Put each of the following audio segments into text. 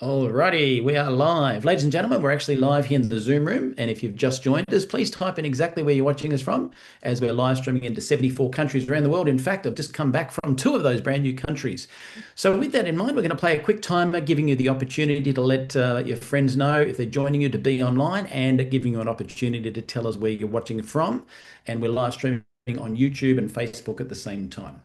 Alrighty, we are live. Ladies and gentlemen, we're actually live here in the Zoom room. And if you've just joined us, please type in exactly where you're watching us from, as we're live streaming into 74 countries around the world. In fact, I've just come back from two of those brand new countries. So, with that in mind, we're going to play a quick timer, giving you the opportunity to let your friends know if they're joining you to be online and giving you an opportunity to tell us where you're watching from. And we're live streaming on YouTube and Facebook at the same time.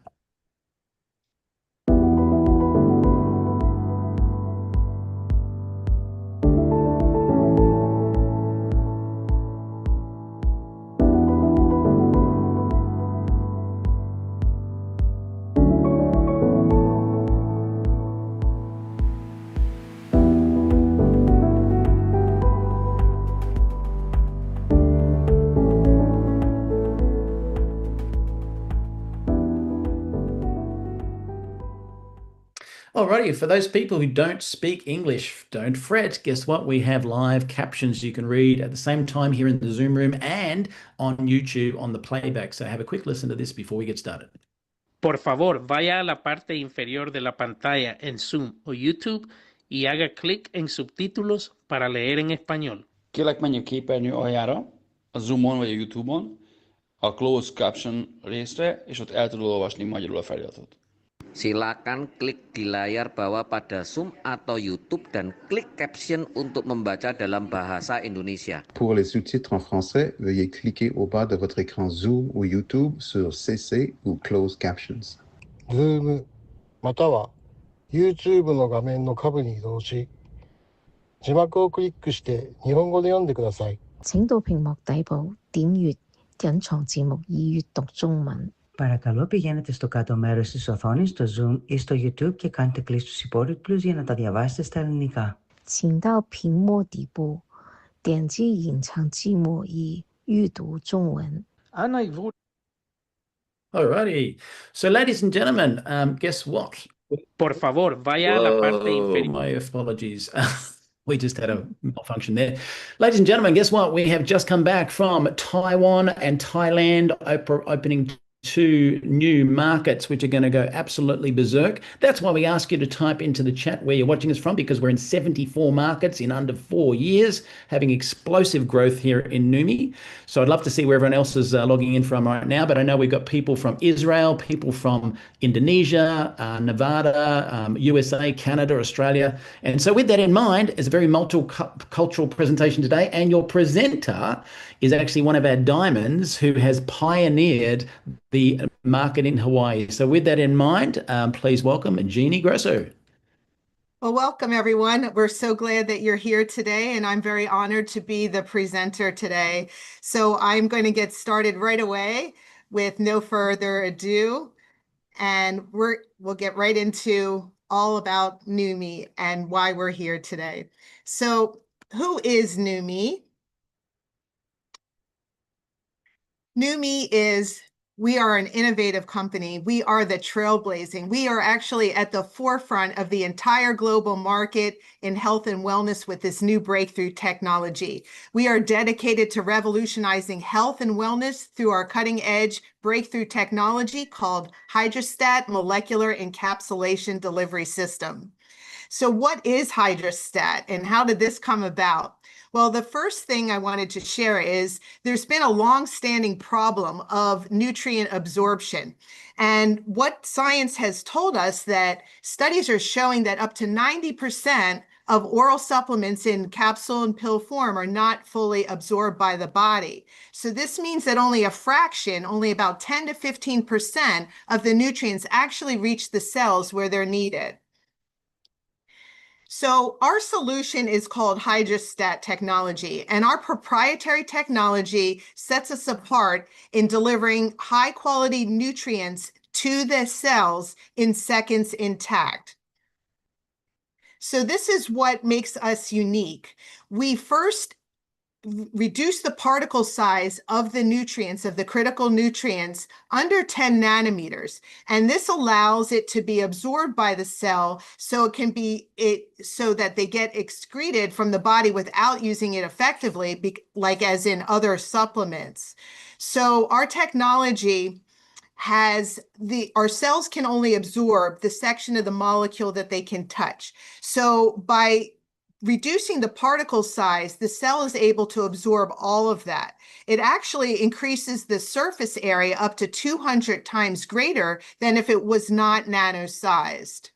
Alrighty, for those people who don't speak English, don't fret. Guess what? We have live captions you can read at the same time here in the Zoom room and on YouTube on the playback. So have a quick listen to this before we get started. Por favor, vaya a la parte inferior de la pantalla en Zoom o YouTube y haga clic en subtítulos para leer en español. Kérlek menj a képernyő aljára, a Zoomon vagy a YouTube-on, a Closed Caption részre, és ott el tudod olvasni magyarul a feliratot. Silakan klik di layar bawah pada Zoom atau YouTube dan klik caption untuk membaca dalam bahasa Indonesia. Pour les sous-titres en français, veuillez cliquer au bas de votre écran Zoom ou YouTube sur CC ou Closed Captions. Zoom または YouTube の画面の下部に移動し、字幕をクリックして日本語で読んでください。請到屏幕底部點閱隱藏字幕以閱讀中文。Παρακαλώ πηγαίνετε στο κάτω μέρος της οθόνης, στο Zoom ή στο YouTube και κάντε κλικ στους υπόλοιπους για να τα διαβάσετε στα ελληνικά. 請到屏幕底部點擊隱藏字幕以閱讀中文。 Alrighty. So, ladies and gentlemen, guess what? Por favor, vaya a la parte inferior. My apologies. We just had a malfunction there. Ladies and gentlemen, guess what? We have just come back from Taiwan and Thailand opening two new markets, which are going to go absolutely berserk. That's why we ask you to type into the chat where you're watching us from, because we're in 74 markets in under 4 years, having explosive growth here in Neumi. So I'd love to see where everyone else is logging in from right now. But I know we've got people from Israel, people from Indonesia, Nevada, USA, Canada, Australia. And so with that in mind, it's a very multicultural presentation today. And your presenter is actually one of our diamonds who has pioneered the market in Hawaii. So with that in mind, please welcome Jeanne Grosso. Well, welcome everyone. We're so glad that you're here today, and I'm very honored to be the presenter today. So I'm going to get started right away with no further ado, and we'll get right into all about Neumi and why we're here today. So who is Neumi? Neumi we are an innovative company. We are the trailblazing. We are actually at the forefront of the entire global market in health and wellness with this new breakthrough technology. We are dedicated to revolutionizing health and wellness through our cutting-edge breakthrough technology called Hydrostat Molecular Encapsulation Delivery System. So what is Hydrostat and how did this come about? Well, the first thing I wanted to share is there's been a long-standing problem of nutrient absorption. And what science has told us that studies are showing that up to 90% of oral supplements in capsule and pill form are not fully absorbed by the body. So this means that only a fraction, only about 10 to 15% of the nutrients actually reach the cells where they're needed. So our solution is called Hydrostat technology, and our proprietary technology sets us apart in delivering high quality nutrients to the cells in seconds intact. So this is what makes us unique. We first reduce the particle size of the nutrients, of the critical nutrients, under 10 nanometers. And this allows it to be absorbed by the cell so so that they get excreted from the body without using it effectively, like as in other supplements. So our technology our cells can only absorb the section of the molecule that they can touch. So by reducing the particle size, the cell is able to absorb all of that. It actually increases the surface area up to 200 times greater than if it was not nano-sized.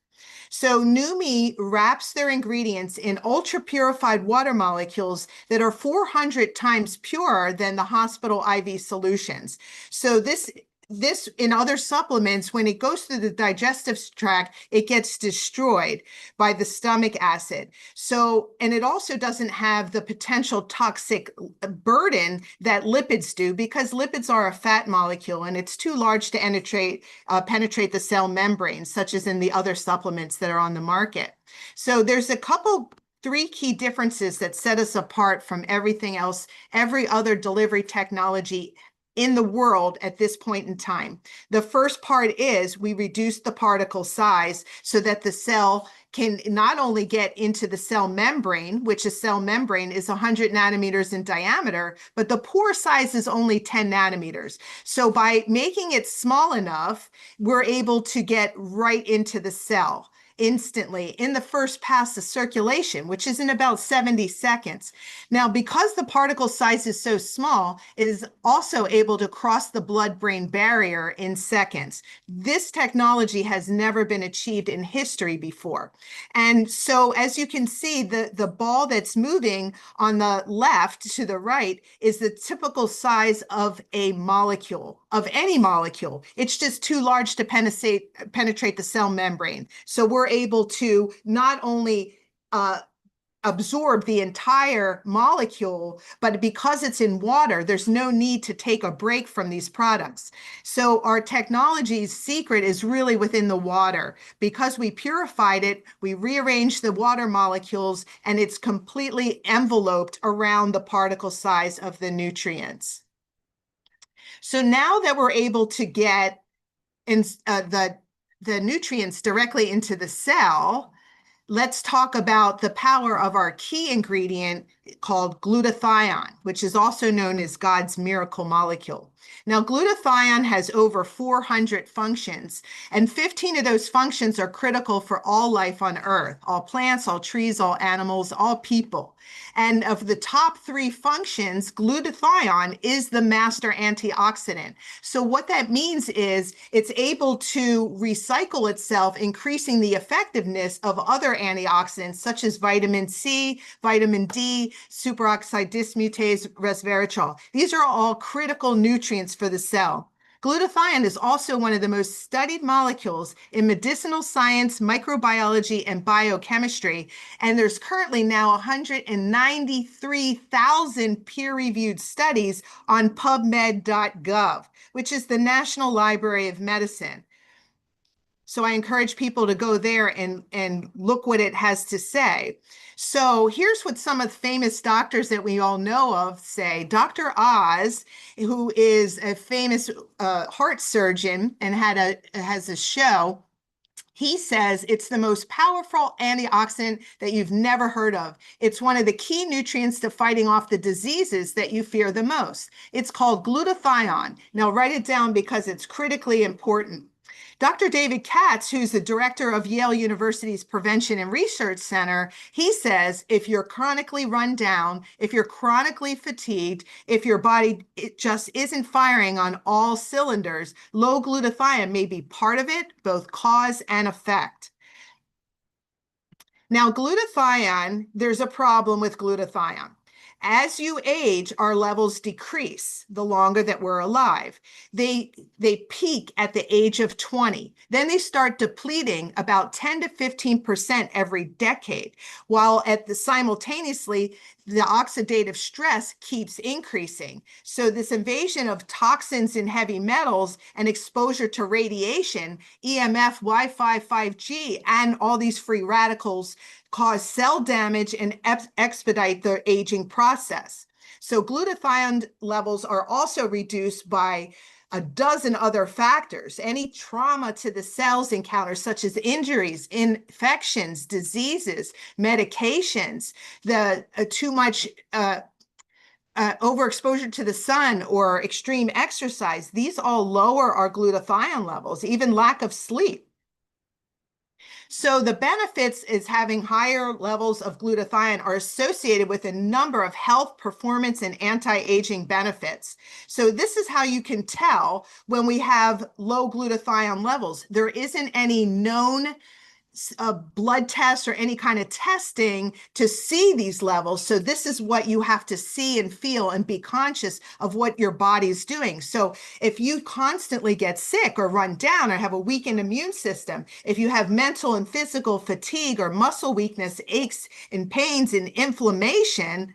So Neumi wraps their ingredients in ultra-purified water molecules that are 400 times purer than the hospital IV solutions. So this in other supplements, when it goes through the digestive tract, it gets destroyed by the stomach acid. So, and it also doesn't have the potential toxic burden that lipids do, because lipids are a fat molecule and it's too large to penetrate the cell membrane, such as in the other supplements that are on the market. So there's three key differences that set us apart from everything else, every other delivery technology in the world at this point in time. The first part is we reduce the particle size so that the cell can not only get into the cell membrane, which a cell membrane is 100 nanometers in diameter, but the pore size is only 10 nanometers. So by making it small enough, we're able to get right into the cell instantly in the first pass of circulation, which is in about 70 seconds. Now, because the particle size is so small, it is also able to cross the blood-brain barrier in seconds. This technology has never been achieved in history before. And so, as you can see, the ball that's moving on the left to the right is the typical size of a molecule, of any molecule. It's just too large to penetrate the cell membrane. So we're able to not only absorb the entire molecule, but because it's in water, there's no need to take a break from these products. So our technology's secret is really within the water. Because we purified it, we rearranged the water molecules, and it's completely enveloped around the particle size of the nutrients. So now that we're able to get the nutrients directly into the cell, let's talk about the power of our key ingredient called glutathione, which is also known as God's miracle molecule. Now, glutathione has over 400 functions, and 15 of those functions are critical for all life on Earth, all plants, all trees, all animals, all people. And of the top 3 functions, glutathione is the master antioxidant. So what that means is it's able to recycle itself, increasing the effectiveness of other antioxidants such as vitamin C, vitamin D, superoxide dismutase, resveratrol. These are all critical nutrients for the cell. Glutathione is also one of the most studied molecules in medicinal science, microbiology, and biochemistry, and there's currently now 193,000 peer-reviewed studies on PubMed.gov, which is the National Library of Medicine. So I encourage people to go there and look what it has to say. So here's what some of the famous doctors that we all know of say. Dr. Oz, who is a famous heart surgeon and has a show, he says it's the most powerful antioxidant that you've never heard of. It's one of the key nutrients to fighting off the diseases that you fear the most. It's called glutathione. Now write it down because it's critically important. Dr. David Katz, who's the director of Yale University's Prevention and Research Center, he says if you're chronically run down, if you're chronically fatigued, if your body just isn't firing on all cylinders, low glutathione may be part of it, both cause and effect. Now, glutathione, there's a problem with glutathione. As you age, our levels decrease the longer that we're alive. They peak at the age of 20. Then they start depleting about 10 to 15% every decade, while simultaneously, the oxidative stress keeps increasing. So this invasion of toxins and heavy metals and exposure to radiation, EMF, Wi-Fi, 5G, and all these free radicals cause cell damage and expedite the aging process. So glutathione levels are also reduced by a dozen other factors. Any trauma to the cells encounters, such as injuries, infections, diseases, medications, too much overexposure to the sun or extreme exercise, these all lower our glutathione levels, even lack of sleep. So the benefits is having higher levels of glutathione are associated with a number of health, performance, and anti-aging benefits. So this is how you can tell when we have low glutathione levels. There isn't any known blood tests or any kind of testing to see these levels. So this is what you have to see and feel and be conscious of what your body's doing. So if you constantly get sick or run down or have a weakened immune system, if you have mental and physical fatigue or muscle weakness, aches and pains and inflammation,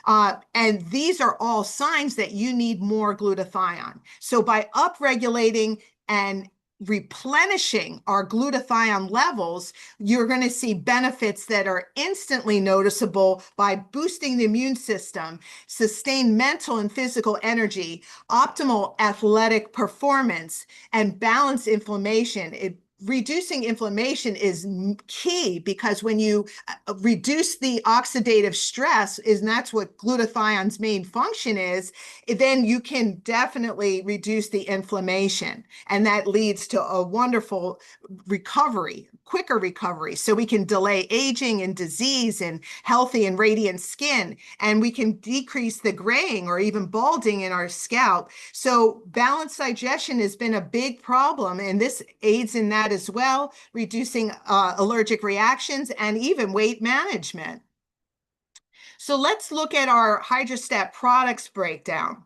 and these are all signs that you need more glutathione. So by upregulating and replenishing our glutathione levels, you're going to see benefits that are instantly noticeable by boosting the immune system, sustained mental and physical energy, optimal athletic performance, and balanced inflammation. Reducing inflammation is key because when you reduce the oxidative stress, and that's what glutathione's main function is, then you can definitely reduce the inflammation. And that leads to a wonderful recovery, quicker recovery. So we can delay aging and disease and healthy and radiant skin. And we can decrease the graying or even balding in our scalp. So balanced digestion has been a big problem, and this aids in that as well, reducing allergic reactions and even weight management. So let's look at our Hydrostat products breakdown.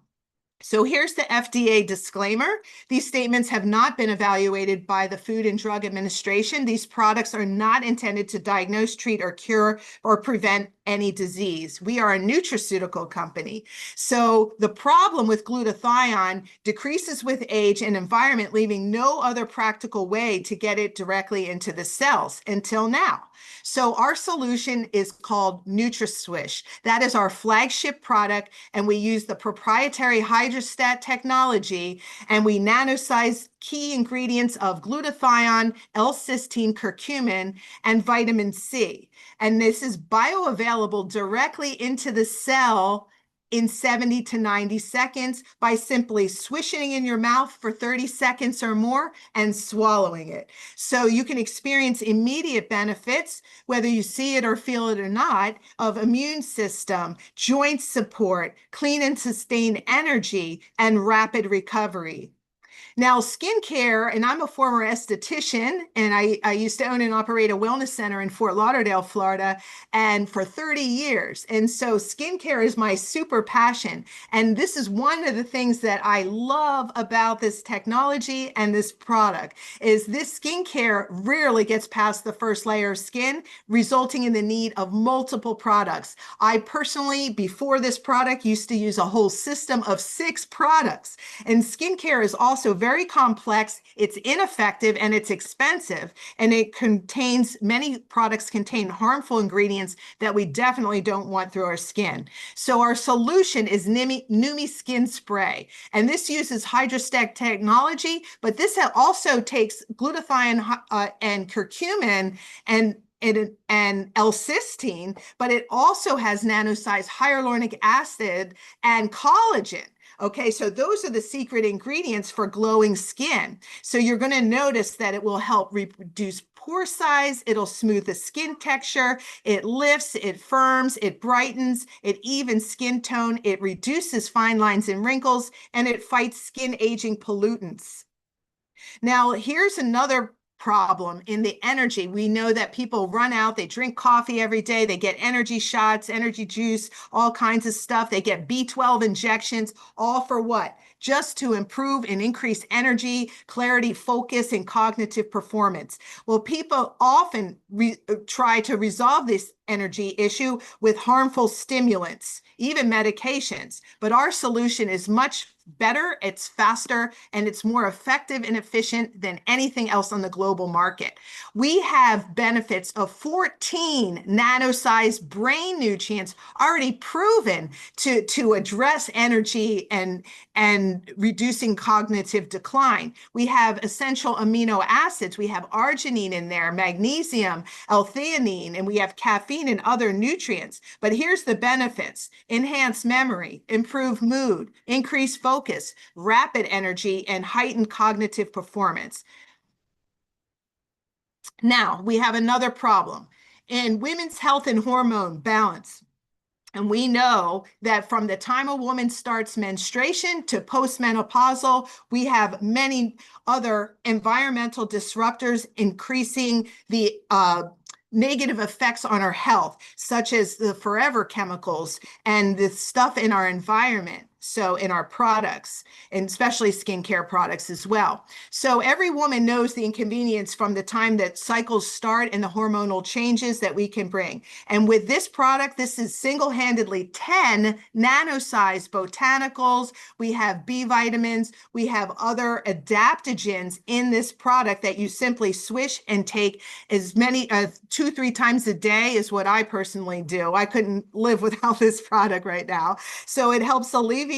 So here's the FDA disclaimer. These statements have not been evaluated by the Food and Drug Administration. These products are not intended to diagnose, treat, or cure or prevent any disease. We are a nutraceutical company. So the problem with glutathione decreases with age and environment, leaving no other practical way to get it directly into the cells until now. So our solution is called NutraSwish. That is our flagship product, and we use the proprietary Hydrostat technology, and we nanosize key ingredients of glutathione, L-cysteine, curcumin, and vitamin C. And this is bioavailable directly into the cell in 70 to 90 seconds by simply swishing in your mouth for 30 seconds or more and swallowing it. So you can experience immediate benefits, whether you see it or feel it or not, of immune system, joint support, clean and sustained energy, and rapid recovery. Now, skincare, and I'm a former esthetician, and I used to own and operate a wellness center in Fort Lauderdale, Florida, and for 30 years. And so skincare is my super passion. And this is one of the things that I love about this technology and this product is this skincare rarely gets past the first layer of skin, resulting in the need of multiple products. I personally, before this product, used to use a whole system of 6 products. And skincare is also very complex, it's ineffective, and it's expensive. And many products contain harmful ingredients that we definitely don't want through our skin. So our solution is Neumi Skin Spray. And this uses Hydrostat technology, but this also takes glutathione and curcumin and L-cysteine, but it also has nanosized hyaluronic acid and collagen. Okay, so those are the secret ingredients for glowing skin. So you're going to notice that it will help reduce pore size, it'll smooth the skin texture, it lifts, it firms, it brightens, it evens skin tone, it reduces fine lines and wrinkles, and it fights skin aging pollutants. Now, here's another problem in the energy. We know that people run out, they drink coffee every day, they get energy shots, energy juice, all kinds of stuff. They get B12 injections, all for what? Just to improve and increase energy, clarity, focus, and cognitive performance. Well, people often try to resolve this energy issue with harmful stimulants, even medications. But our solution is much better, it's faster, and it's more effective and efficient than anything else on the global market. We have benefits of 14 nano-sized brain nutrients already proven to address energy and reducing cognitive decline. We have essential amino acids. We have arginine in there, magnesium, L-theanine, and we have caffeine caffeine and other nutrients. But here's the benefits: enhanced memory, improved mood, increased focus, rapid energy, and heightened cognitive performance. Now, we have another problem in women's health and hormone balance. And we know that from the time a woman starts menstruation to postmenopausal, we have many other environmental disruptors increasing the negative effects on our health, such as the forever chemicals and the stuff in our environment. So in our products, and especially skincare products as well. So every woman knows the inconvenience from the time that cycles start and the hormonal changes that we can bring. And with this product, this is single-handedly 10 nano-sized botanicals. We have B vitamins. We have other adaptogens in this product that you simply swish and take as many 2-3 times a day is what I personally do. I couldn't live without this product right now. So it helps alleviate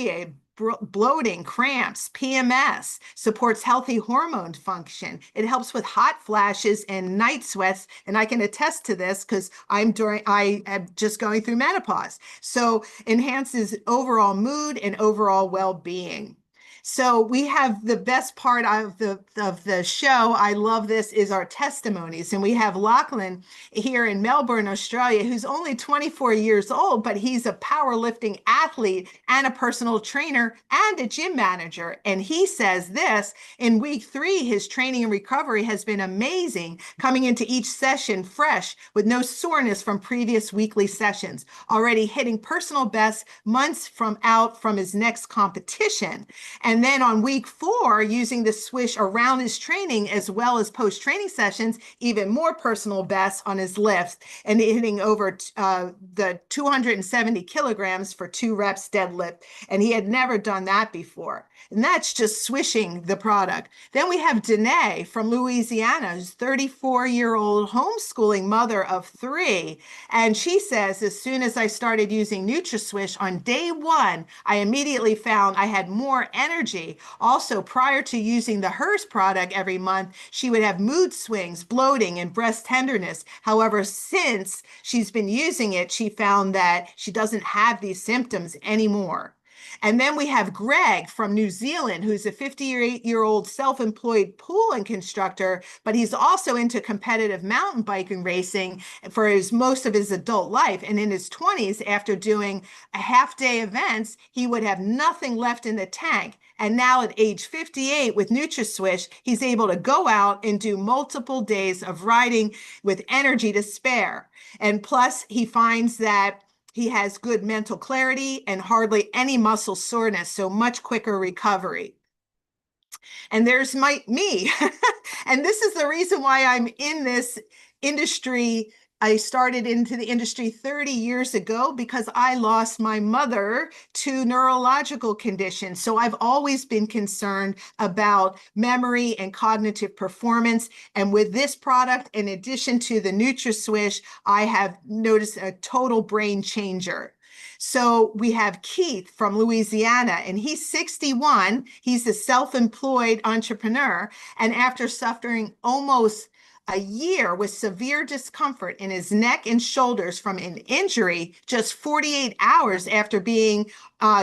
bloating, cramps, PMS, supports healthy hormone function. It helps with hot flashes and night sweats. And I can attest to this because I am just going through menopause. So enhances overall mood and overall well-being. So we have the best part of the show. I love this is our testimonies. And we have Lachlan here in Melbourne, Australia, who's only 24 years old, but he's a powerlifting athlete and a personal trainer and a gym manager. And he says this: in week 3, his training and recovery has been amazing, coming into each session fresh with no soreness from previous weekly sessions, already hitting personal bests months out from his next competition. And then on week 4, using the swish around his training as well as post-training sessions, even more personal bests on his lifts and hitting over the 270 kilograms for 2 reps deadlift. And he had never done that before. And that's just swishing the product. Then we have Danae from Louisiana, who's 34-year-old homeschooling mother of 3. And she says, as soon as I started using NutraSwish on day 1, I immediately found I had more energy. Also, prior to using the HERS product every month, she would have mood swings, bloating, and breast tenderness. However, since she's been using it, she found that she doesn't have these symptoms anymore. And then we have Greg from New Zealand, who's a 58-year-old self-employed pool instructor, but he's also into competitive mountain biking racing for most of his adult life. And in his 20s, after doing a half-day events, he would have nothing left in the tank. And now at age 58 with NutraSwish, he's able to go out and do multiple days of riding with energy to spare. And plus, he finds that he has good mental clarity and hardly any muscle soreness, so much quicker recovery. And there's me. And this is the reason why I'm in this industry. I started into the industry 30 years ago because I lost my mother to neurological conditions. So I've always been concerned about memory and cognitive performance. And with this product, in addition to the NutraSwish, I have noticed a total brain changer. So we have Keith from Louisiana, and he's 61. He's a self-employed entrepreneur. And after suffering almost a year with severe discomfort in his neck and shoulders from an injury, just 48 hours after being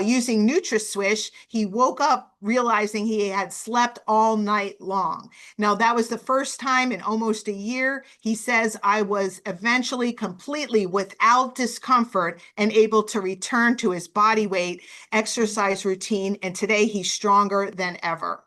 using NutraSwish, he woke up realizing he had slept all night long. Now, that was the first time in almost a year. He says, I was eventually completely without discomfort and able to return to his body weight, exercise routine, and today he's stronger than ever.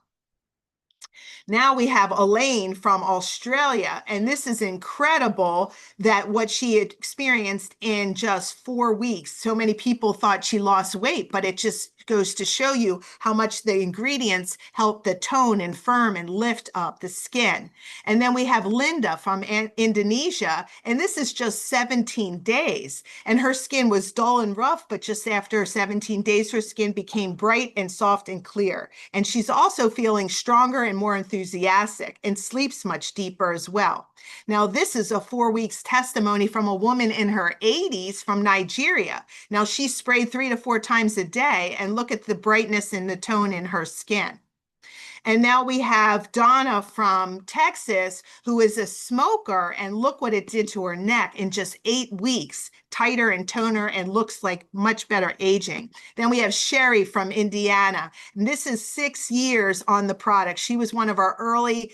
Now we have Elaine from Australia, and this is incredible that what she had experienced in just 4 weeks. So many people thought she lost weight, but it just goes to show you how much the ingredients help the tone and firm and lift up the skin. And then we have Linda from Indonesia, and this is just 17 days. And her skin was dull and rough, but just after 17 days, her skin became bright and soft and clear. And she's also feeling stronger and more enthusiastic and sleeps much deeper as well. Now, this is a 4 weeks testimony from a woman in her 80s from Nigeria. Now, she sprayed 3 to 4 times a day, and look at the brightness and the tone in her skin. And now we have Donna from Texas, who is a smoker, and look what it did to her neck in just 8 weeks, tighter and toner, and looks like much better aging. Then we have Sherry from Indiana, and this is 6 years on the product. She was one of our early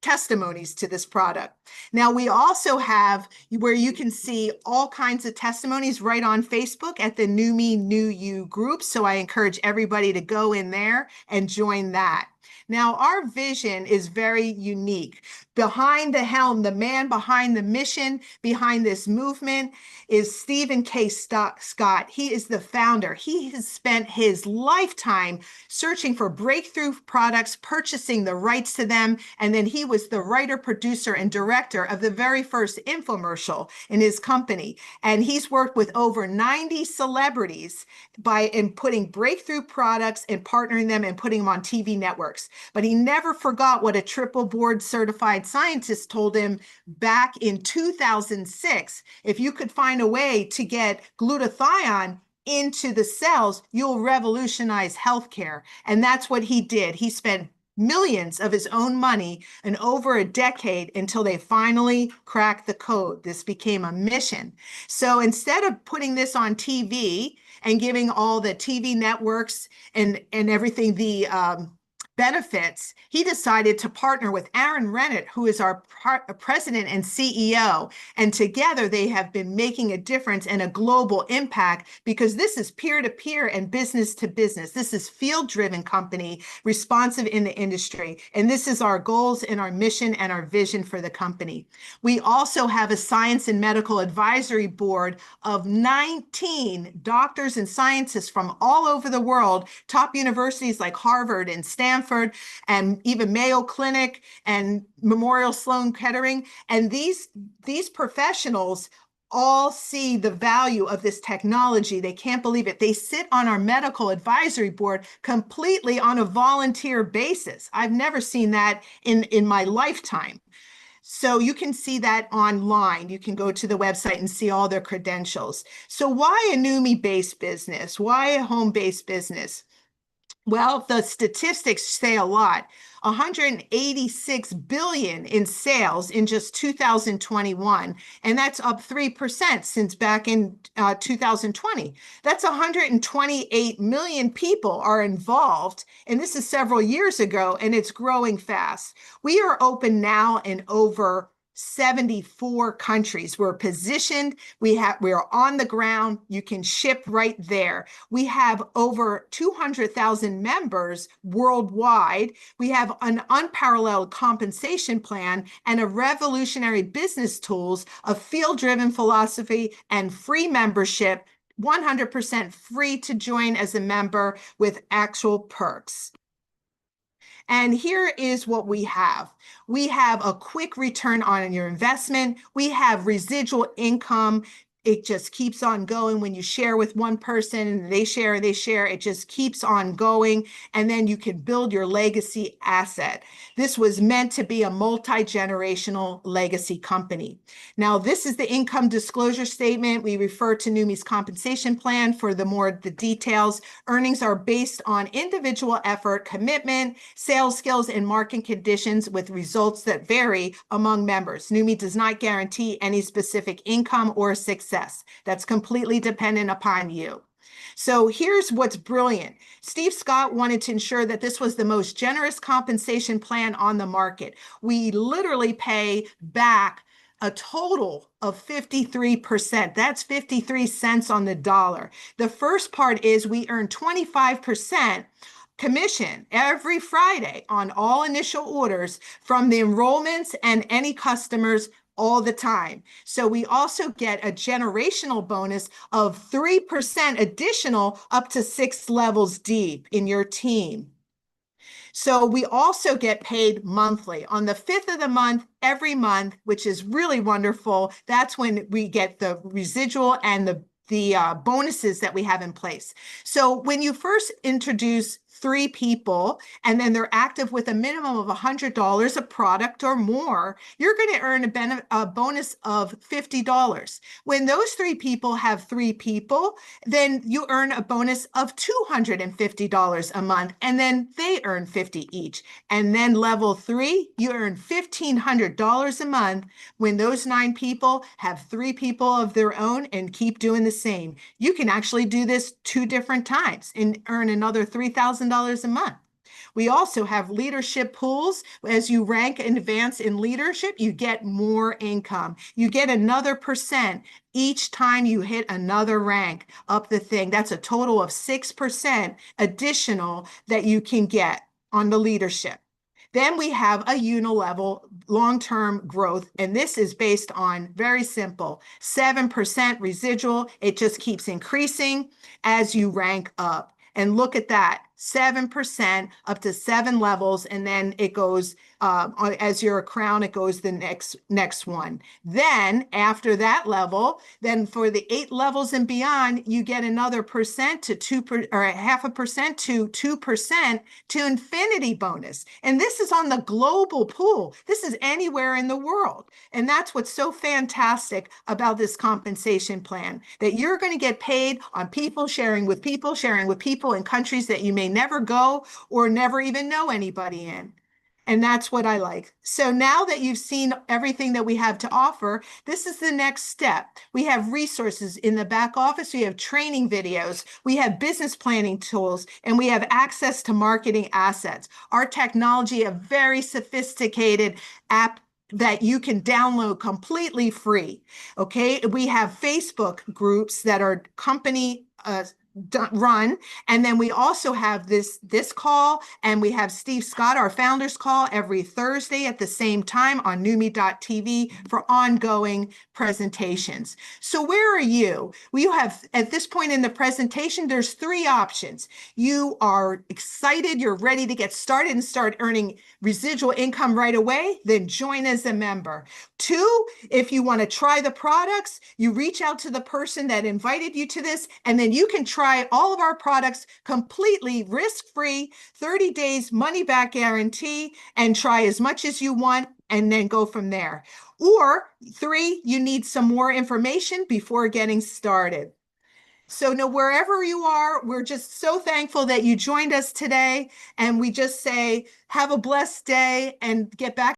testimonies to this product. Now we also have where you can see all kinds of testimonies right on Facebook at the Neumi New You group. So I encourage everybody to go in there and join that. Now, our vision is very unique. Behind the helm, the man behind the mission, behind this movement is Stephen K. Scott. He is the founder. He has spent his lifetime searching for breakthrough products, purchasing the rights to them, and then he was the writer, producer, and director of the very first infomercial in his company. And he's worked with over 90 celebrities in putting breakthrough products and partnering them and putting them on TV networks. But he never forgot what a triple board certified scientist told him back in 2006. If you could find a way to get glutathione into the cells, you'll revolutionize healthcare. And that's what he did. He spent millions of his own money and over a decade until they finally cracked the code. This became a mission. So instead of putting this on TV and giving all the TV networks and everything the benefits, he decided to partner with Aaron Rennett, who is our president and CEO. And together they have been making a difference and a global impact, because this is peer-to-peer and business-to-business. This is field-driven company, responsive in the industry. And this is our goals and our mission and our vision for the company. We also have a science and medical advisory board of 19 doctors and scientists from all over the world, top universities like Harvard and Stanford, and even Mayo Clinic and Memorial Sloan Kettering. And these professionals all see the value of this technology. They can't believe it. They sit on our medical advisory board completely on a volunteer basis. I've never seen that in my lifetime. So you can see that online. You can go to the website and see all their credentials. So why a Neumi-based business? Why a home-based business? Well, the statistics say a lot. 186 billion in sales in just 2021, and that's up 3% since back in 2020. That's 128 million people are involved, and this is several years ago, and it's growing fast. We are open now in over 74 countries. We're positioned. We are on the ground. You can ship right there. We have over 200,000 members worldwide. We have an unparalleled compensation plan and a revolutionary business tools, a field-driven philosophy, and free membership, 100% free to join as a member with actual perks. And here is what we have. We have a quick return on your investment. We have residual income. It just keeps on going. When you share with one person and they share, it just keeps on going. And then you can build your legacy asset. This was meant to be a multi-generational legacy company. Now, this is the income disclosure statement. We refer to Neumi's compensation plan for the details. Earnings are based on individual effort, commitment, sales skills, and market conditions, with results that vary among members. Neumi does not guarantee any specific income or success. That's completely dependent upon you. So here's what's brilliant. Steve Scott wanted to ensure that this was the most generous compensation plan on the market. We literally pay back a total of 53%. That's 53 cents on the dollar. The first part is we earn 25% commission every Friday on all initial orders from the enrollments and any customers all the time. So we also get a generational bonus of 3% additional up to 6 levels deep in your team. So we also get paid monthly on the 5th of the month, every month, which is really wonderful. That's when we get the residual and the bonuses that we have in place. So when you first introduce 3 people, and then they're active with a minimum of $100 a product or more, you're going to earn a bonus of $50. When those 3 people have 3 people, then you earn a bonus of $250 a month, and then they earn $50 each. And then level 3, you earn $1,500 a month when those 9 people have 3 people of their own and keep doing the same. You can actually do this 2 different times and earn another $3,000 a month. We also have leadership pools. As you rank and advance in leadership, you get more income. You get another percent each time you hit another rank up the thing. That's a total of 6% additional that you can get on the leadership. Then we have a unilevel long-term growth, and this is based on very simple 7% residual. It just keeps increasing as you rank up. And look at that, 7% up to 7 levels, and then it goes, as you're a crown, it goes the next one. Then after that level, then for the 8 levels and beyond, you get another percent to 2% or 0.5% to 2% to infinity bonus. And this is on the global pool. This is anywhere in the world. And that's what's so fantastic about this compensation plan, that you're going to get paid on people sharing with people in countries that you may never go or never even know anybody in. And that's what I like. So now that you've seen everything that we have to offer, this is the next step. We have resources in the back office. We have training videos. We have business planning tools, and we have access to marketing assets. Our technology, a very sophisticated app that you can download completely free. Okay. We have Facebook groups that are company run. And then we also have this call, and we have Steve Scott, our founders call, every Thursday at the same time on Neumi.tv for ongoing presentations. So where are you? We have, at this point in the presentation, there's 3 options. You are excited, you're ready to get started and start earning residual income right away, then join as a member. 2, if you want to try the products, you reach out to the person that invited you to this, and then you can try all of our products completely risk-free, 30 days money-back guarantee, and try as much as you want, and then go from there. Or 3, you need some more information before getting started. So no, wherever you are, we're just so thankful that you joined us today. And we just say, have a blessed day and get back